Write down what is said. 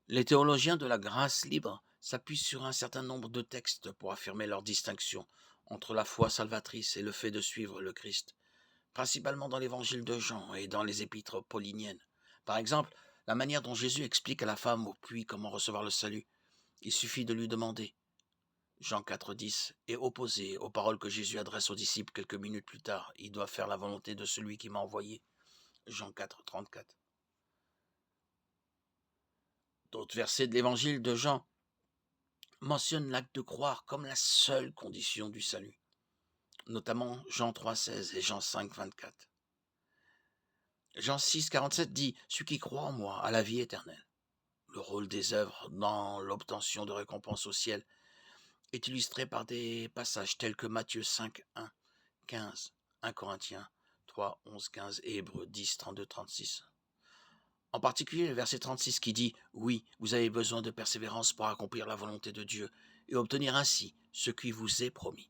Les théologiens de la grâce libre s'appuient sur un certain nombre de textes pour affirmer leur distinction entre la foi salvatrice et le fait de suivre le Christ, principalement dans l'évangile de Jean et dans les épîtres pauliniennes. Par exemple, la manière dont Jésus explique à la femme au puits comment recevoir le salut. Il suffit de lui demander. Jean 4,10 est opposé aux paroles que Jésus adresse aux disciples quelques minutes plus tard. Il doit faire la volonté de celui qui m'a envoyé. Jean 4,34. D'autres versets de l'évangile de Jean mentionnent l'acte de croire comme la seule condition du salut, notamment Jean 3,16 et Jean 5,24. Jean 6,47 dit « Celui qui croit en moi a la vie éternelle ». Le rôle des œuvres dans l'obtention de récompenses au ciel est illustré par des passages tels que Matthieu 5,1, 15, 1 Corinthiens 3, 11, 15 et Hébreux 10, 32, 36. En particulier le verset 36 qui dit « Oui, vous avez besoin de persévérance pour accomplir la volonté de Dieu et obtenir ainsi ce qui vous est promis ».